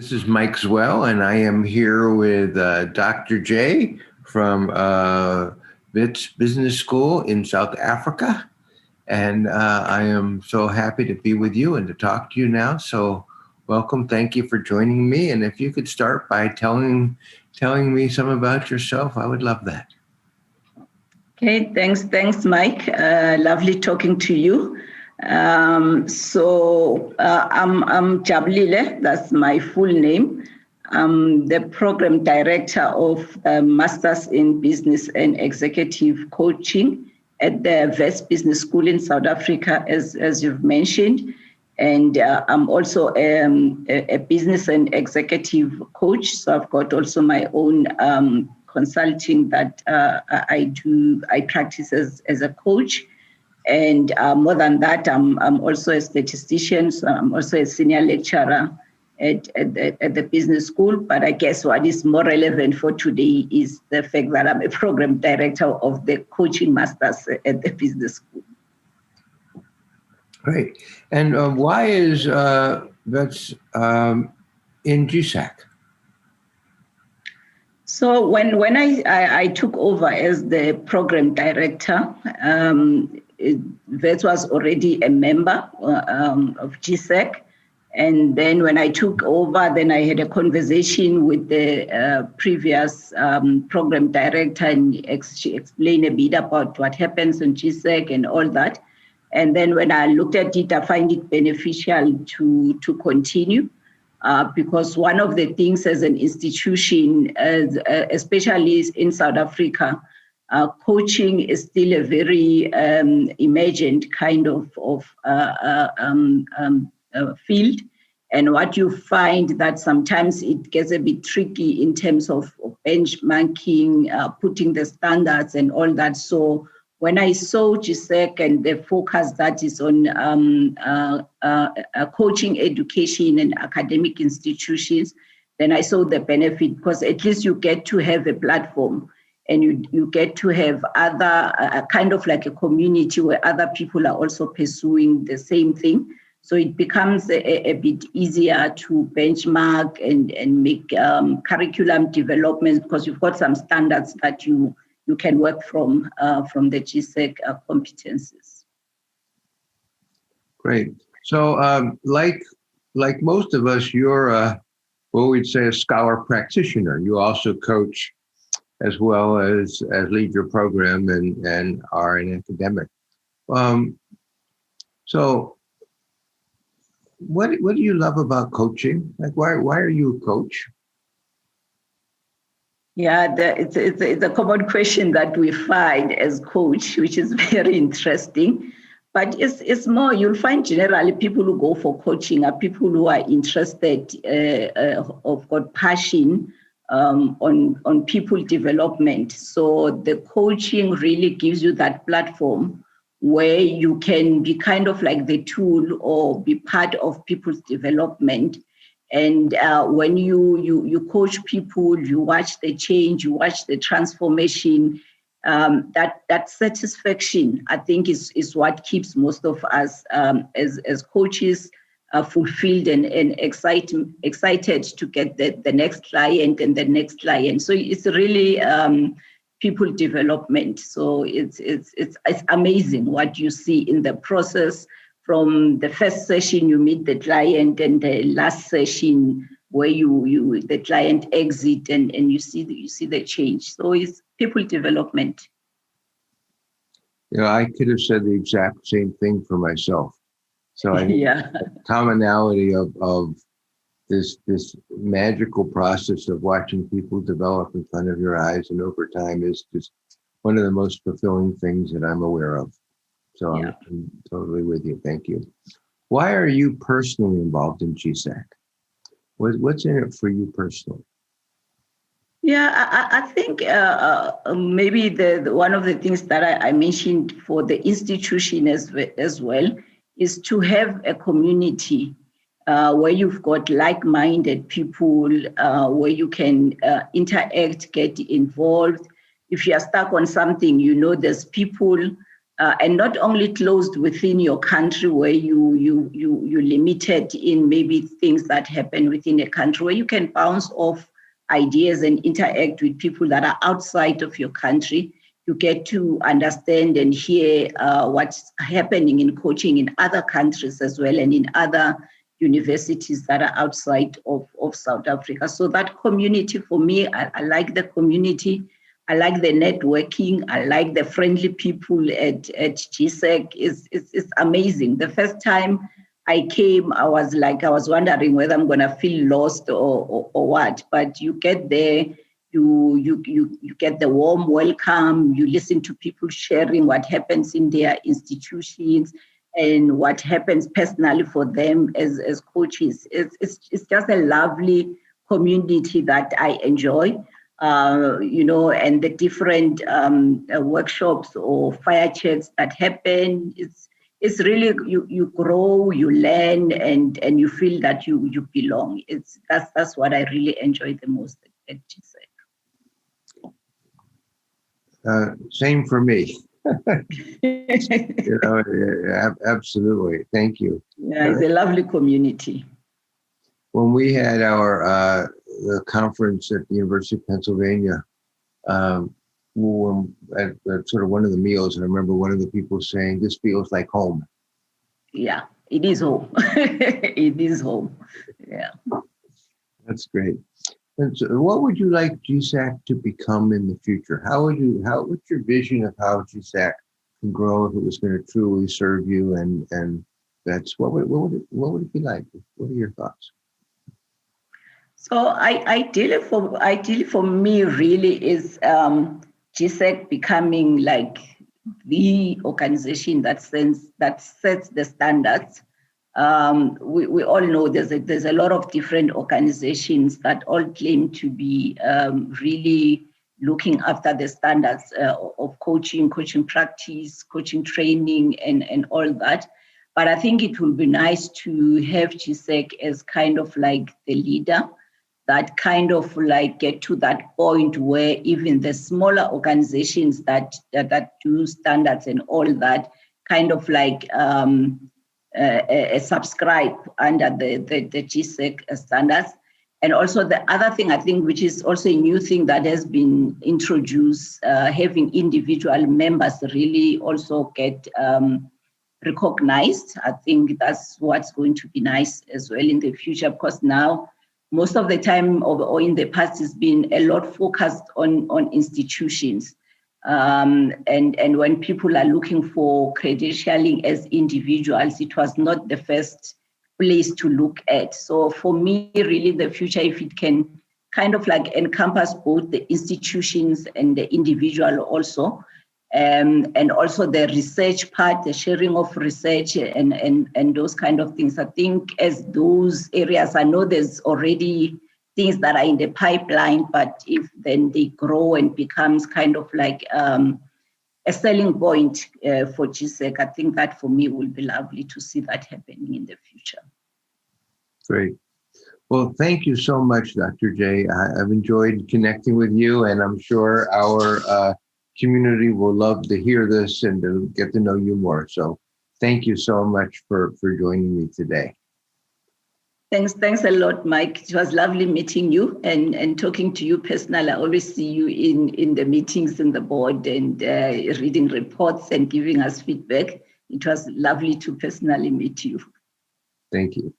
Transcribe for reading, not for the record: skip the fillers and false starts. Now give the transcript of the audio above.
This is Mike Zwell, and I am here with Dr. J from Wits Business School in South Africa. And I am so happy to be with you and to talk to you now. So welcome. Thank you for joining me. And if you could start by telling me some about yourself, I would love that. Okay, thanks, Mike. Lovely talking to you. I'm Jabulile, that's my full name. I'm the program director of Masters in Business and Executive Coaching at the Wits Business School in South Africa, as you've mentioned. And I'm also a business and executive coach. So I've got also my own consulting that I do. I practice as a coach. And more than that, I'm also a statistician, so I'm also a senior lecturer at the business school. But I guess what is more relevant for today is the fact that I'm a program director of the coaching masters at the business school. Great. And why is Wits in GSAEC? So when I took over as the program director, Wits was already a member of GSAEC. And then when I took over, then I had a conversation with the previous program director, and she explained a bit about what happens in GSAEC and all that. And then when I looked at it, I find it beneficial to continue. Because one of the things as an institution, especially in South Africa, coaching is still a very emergent kind of field. And what you find that sometimes it gets a bit tricky in terms of benchmarking, putting the standards and all that. So when I saw GSAEC and the focus that is on coaching, education, and academic institutions, then I saw the benefit, because at least you get to have a platform and you get to have other kind of like a community where other people are also pursuing the same thing. So it becomes a bit easier to benchmark and make curriculum development, because you've got some standards that you can work from the GSAEC competencies. Great. So like most of us, you're what we'd say a scholar practitioner. You also coach as well as lead your program and are an academic. So what do you love about coaching? Like why are you a coach? Yeah, it's a common question that we find as coach, which is very interesting. But it's more, you'll find generally people who go for coaching are people who are interested, have got passion on people development. So the coaching really gives you that platform where you can be kind of like the tool or be part of people's development. And when you coach people, you watch the change, you watch the transformation, that satisfaction, I think, is what keeps most of us as coaches fulfilled and excited to get the next client and the next client. So it's really people development. So it's amazing what you see in the process. From the first session, you meet the client, and the last session where the client exit and you see the change. So it's people development. I could have said the exact same thing for myself. So I think the commonality of this magical process of watching people develop in front of your eyes and over time is just one of the most fulfilling things that I'm aware of. So I'm totally with you. Thank you. Why are you personally involved in GSAEC? What's in it for you personally? Yeah, I think maybe one of the things that I mentioned for the institution as well is to have a community where you've got like-minded people, where you can interact, get involved. If you are stuck on something, there's people and not only closed within your country where you limited in maybe things that happen within a country, where you can bounce off ideas and interact with people that are outside of your country. You get to understand and hear what's happening in coaching in other countries as well, and in other universities that are outside of South Africa. So that community, for me, I like the community. I like the networking. I like the friendly people at GSAEC. It's amazing. The first time I came, I was wondering whether I'm gonna feel lost or what. But you get there, you get the warm welcome. You listen to people sharing what happens in their institutions and what happens personally for them as coaches. It's just a lovely community that I enjoy. And the different workshops or fire chats that happen, it's really, you grow, you learn, and you feel that you belong. That's what I really enjoy the most at GSAEC. Same for me. Absolutely. Thank you. Yeah, it's a lovely community. When we had our the conference at the University of Pennsylvania, at sort of one of the meals, and I remember one of the people saying, "This feels like home." Yeah, it is home. It is home. Yeah. That's great. And so what would you like GSAEC to become in the future? What's your vision of how GSAEC can grow if it was going to truly serve you? And that's what would it be like? What are your thoughts? So ideally for me really is GSAEC becoming like the organization that sets the standards. We all know there's a lot of different organizations that all claim to be really looking after the standards of coaching practice, coaching training, and all that. But I think it will be nice to have GSAEC as kind of like the leader, that kind of like get to that point where even the smaller organizations that do standards and all that kind of like subscribe under the GSAEC standards. And also the other thing I think, which is also a new thing that has been introduced, having individual members really also get recognized. I think that's what's going to be nice as well in the future, because now most of the time or in the past has been a lot focused on institutions. And when people are looking for credentialing as individuals, it was not the first place to look at. So for me, really the future, if it can kind of like encompass both the institutions and the individual also, and also the research part, the sharing of research and those kind of things. I think as those areas, I know there's already things that are in the pipeline, but if then they grow and becomes kind of like a selling point for GSAEC, I think that for me will be lovely to see that happening in the future. Great. Well, thank you so much, Dr. J. I've enjoyed connecting with you, and I'm sure our community will love to hear this and to get to know you more. So thank you so much for joining me today. Thanks a lot, Mike. It was lovely meeting you and talking to you personally. I always see you in the meetings in the board and reading reports and giving us feedback. It was lovely to personally meet you. Thank you.